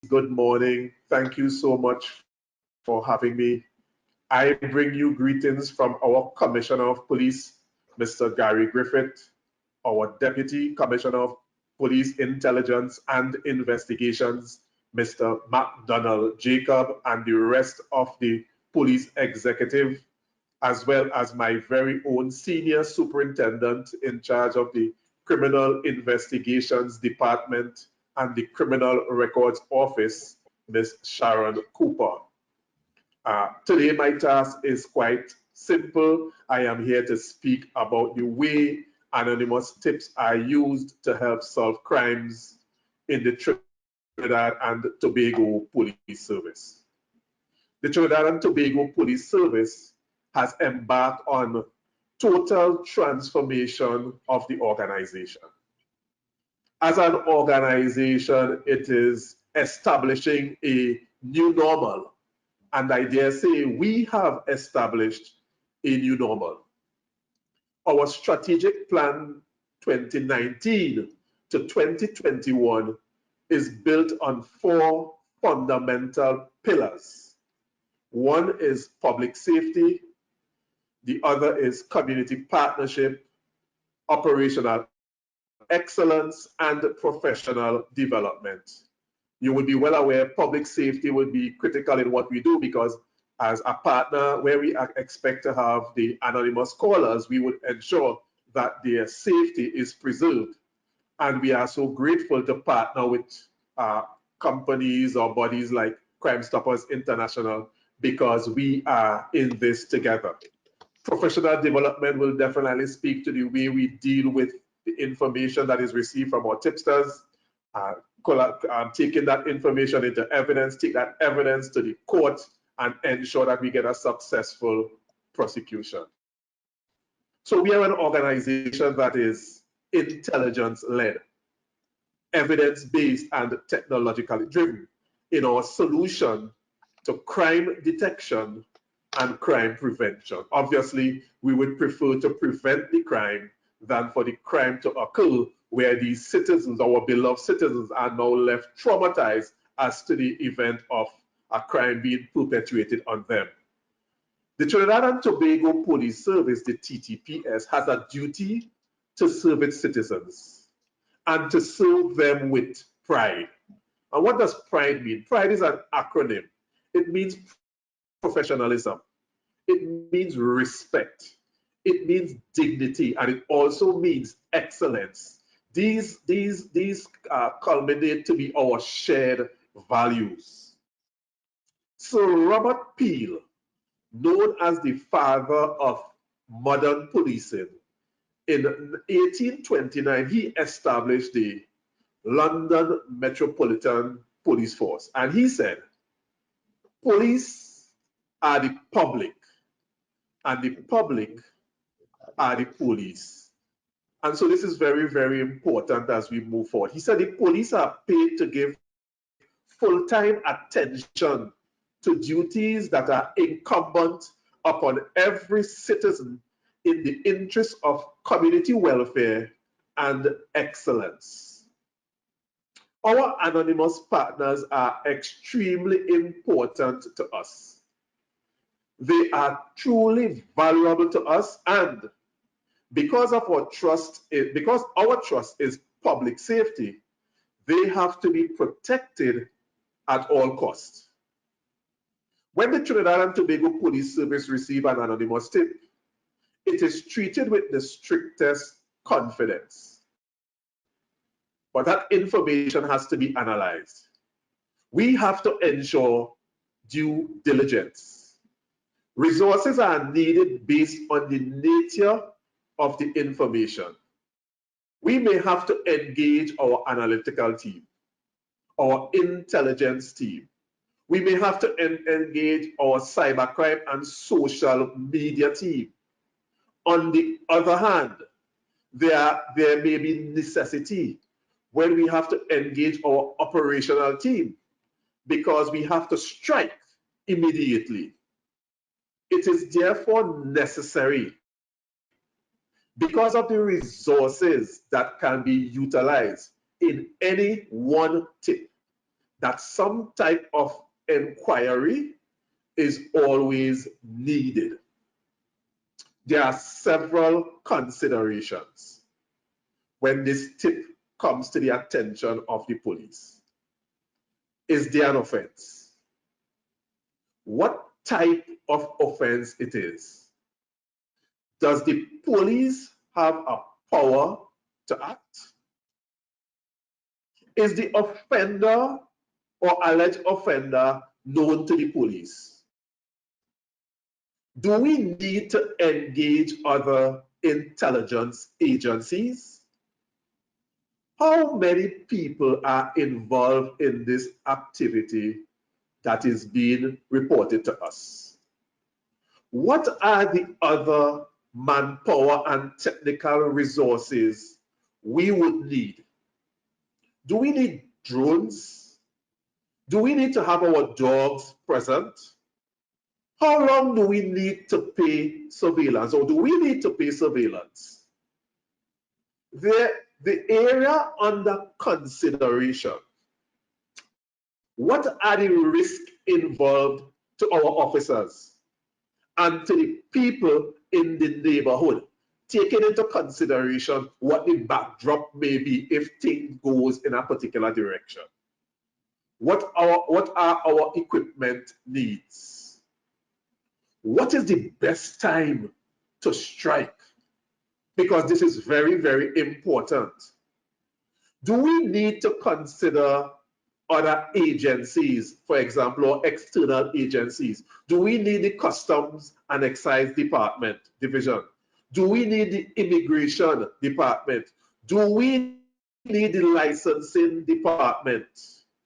good morning. Thank you so much for having me. I bring you greetings from our Commissioner of Police, Mr. Gary Griffith, our Deputy Commissioner of Police Intelligence and Investigations, Mr. McDonald Jacob, and the rest of the police executive, as well as my very own senior superintendent in charge of the Criminal Investigations Department and the Criminal Records Office, Ms. Sharon Cooper. Today, my task is quite simple. I am here to speak about the way anonymous tips are used to help solve crimes in the Trinidad and Tobago Police Service. The Trinidad and Tobago Police Service has embarked on total transformation of the organization. As an organization, it is establishing a new normal. And I dare say we have established a new normal. Our strategic plan 2019 to 2021 is built on 4 fundamental pillars. One is public safety, the other is community partnership, operational excellence, and professional development. You will be well aware public safety will be critical in what we do, because as a partner where we expect to have the anonymous callers, we would ensure that their safety is preserved. And we are so grateful to partner with companies or bodies like Crime Stoppers International, because we are in this together. Professional development will definitely speak to the way we deal with the information that is received from our tipsters, taking that information into evidence, take that evidence to the court, and ensure that we get a successful prosecution. So we are an organization that is intelligence-led, evidence-based, and technologically driven in our solution to crime detection and crime prevention. Obviously, we would prefer to prevent the crime than for the crime to occur, where these citizens, our beloved citizens, are now left traumatized as to the event of a crime being perpetuated on them. The Trinidad and Tobago Police Service, the TTPS, has a duty to serve its citizens and to serve them with pride. And what does pride mean? Pride is an acronym. It means professionalism. It means respect. It means dignity, and it also means excellence. These culminate to be our shared values. Sir Robert Peel, known as the father of modern policing, in 1829, he established the London Metropolitan Police Force. And he said, police are the public, and the public are the police. And so this is very, very important as we move forward. He said the police are paid to give full-time attention to duties that are incumbent upon every citizen in the interest of community welfare and excellence. Our anonymous partners are extremely important to us. They are truly valuable to us, and because our trust is public safety, they have to be protected at all costs. When the Trinidad and Tobago Police Service receives an anonymous tip, it is treated with the strictest confidence. But that information has to be analyzed. We have to ensure due diligence. Resources are needed based on the nature of the information. We may have to engage our analytical team, our intelligence team. We may have to engage our cybercrime and social media team. On the other hand, there may be necessity when we have to engage our operational team, because we have to strike immediately. It is therefore necessary, because of the resources that can be utilized in any one tip, that some type of inquiry is always needed. There are several considerations when this tip comes to the attention of the police. Is there an offense? What type of offense it is? Does the police have a power to act? Is the offender or alleged offender known to the police? Do we need to engage other intelligence agencies? How many people are involved in this activity that is being reported to us? What are the other manpower and technical resources we would need? Do we need drones? Do we need to have our dogs present? How long do we need to pay surveillance, or do we need to pay surveillance? The area under consideration, what are the risks involved to our officers and to the people in the neighborhood, taking into consideration what the backdrop may be if things goes in a particular direction? What are our equipment needs? What is the best time to strike? Because this is very, very important. Do we need to consider other agencies, for example, or external agencies? Do we need the Customs and Excise Department division? Do we need the Immigration Department? Do we need the Licensing Department?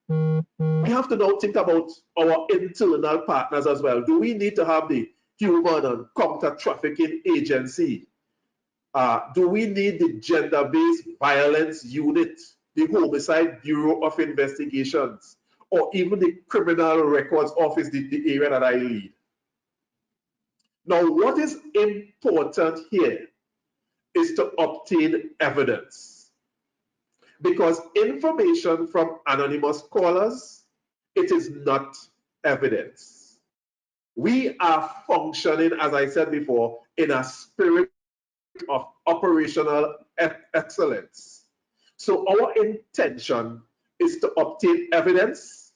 We have to now think about our internal partners as well. Do we need to have the Human and Counter Trafficking Agency? Do we need the Gender-Based Violence Unit, the Homicide Bureau of Investigations, or even the Criminal Records Office, the area that I lead? Now, what is important here is to obtain evidence, because information from anonymous callers, it is not evidence. We are functioning, as I said before, in a spirit of operational excellence. So our intention is to obtain evidence,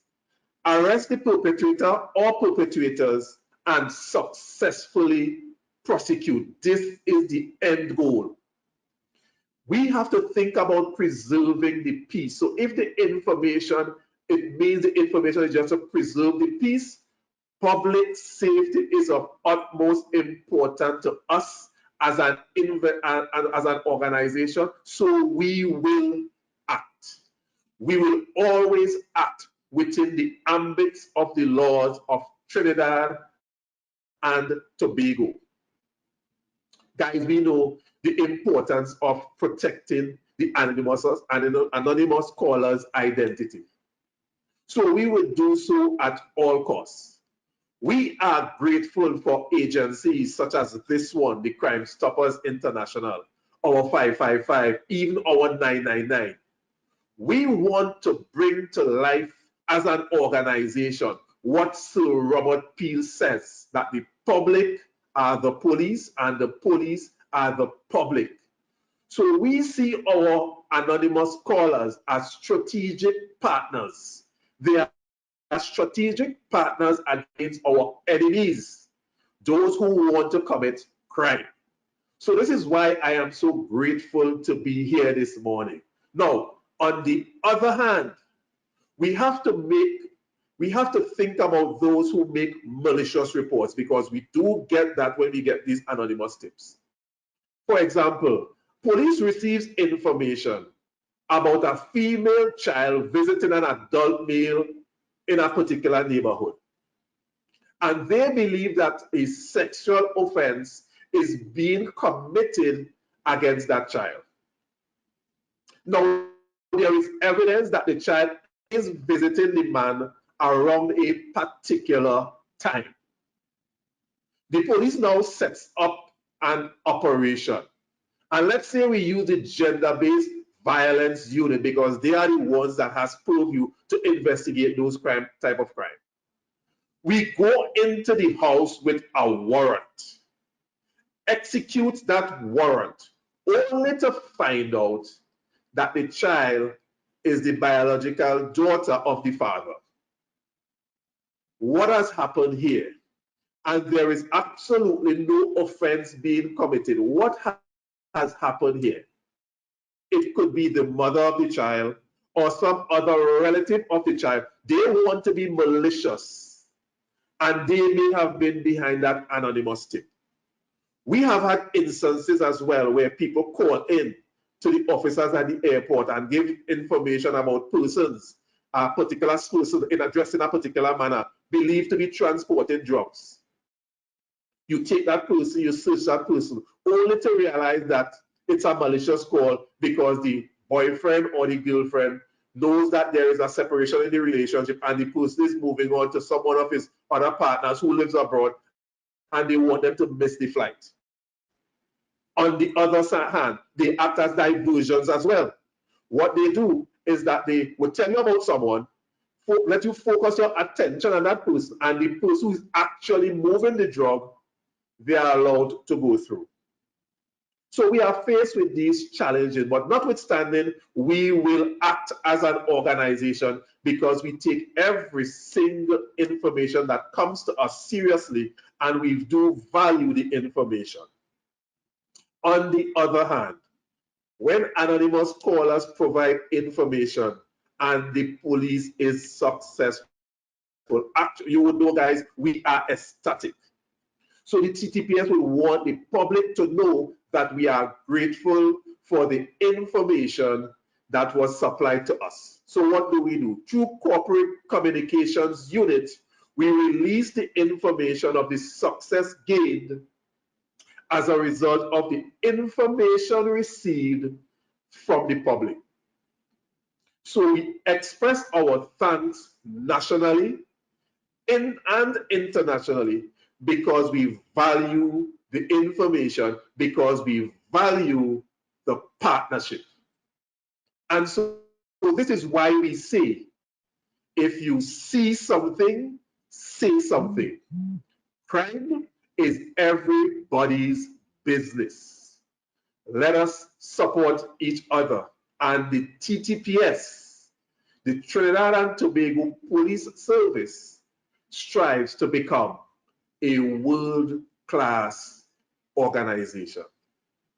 arrest the perpetrator or perpetrators, and successfully prosecute. This is the end goal. We have to think about preserving the peace. So if the information, it means the information is just to preserve the peace, public safety is of utmost importance to us as an organization, so we will act. We will always act within the ambits of the laws of Trinidad and Tobago. Guys, we know the importance of protecting the anonymous caller's identity. So we will do so at all costs. We are grateful for agencies such as this one, the Crime Stoppers International, our 555, even our 999. We want to bring to life as an organization what Sir Robert Peel says, that the public are the police and the police are the public. So we see our anonymous callers as strategic partners. They are strategic partners against our enemies, those who want to commit crime. So this is why I am so grateful to be here this morning. Now, on the other hand, we have to think about those who make malicious reports, because we do get that when we get these anonymous tips. For example, police receives information about a female child visiting an adult male in a particular neighborhood, and they believe that a sexual offense is being committed against that child. Now, there is evidence that the child is visiting the man around a particular time. The police now sets up an operation, and let's say we use the Gender-Based violence unit, because they are the ones that has purview to investigate those type of crime. We go into the house with a warrant, execute that warrant, only to find out that the child is the biological daughter of the father. What has happened here? And there is absolutely no offense being committed. What has happened here? It could be the mother of the child or some other relative of the child. They want to be malicious, and they may have been behind that anonymous tip. We have had instances as well where people call in to the officers at the airport and give information about persons, a particular person addressed in a particular manner, believed to be transporting drugs. You take that person, you search that person, only to realize that it's a malicious call because the boyfriend or the girlfriend knows that there is a separation in the relationship and the person is moving on to someone of his other partners who lives abroad, and they want them to miss the flight. On the other hand, they act as diversions as well. What they do is that they will tell you about someone, let you focus your attention on that person, and the person who is actually moving the drug, they are allowed to go through. So we are faced with these challenges, but notwithstanding, we will act as an organization because we take every single information that comes to us seriously, and we do value the information. On the other hand, when anonymous callers provide information and the police is successful, actually, you would know, guys, we are ecstatic. So the TTPS will want the public to know that we are grateful for the information that was supplied to us. So what do? Through Corporate Communications Unit, we release the information of the success gained as a result of the information received from the public. So we express our thanks nationally and internationally because we value the information, because we value the partnership. And so this is why we say, if you see something, say something. Crime is everybody's business. Let us support each other. And the TTPS, the Trinidad and Tobago Police Service, strives to become a world-class organization.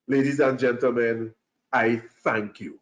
Ladies and gentlemen, I thank you.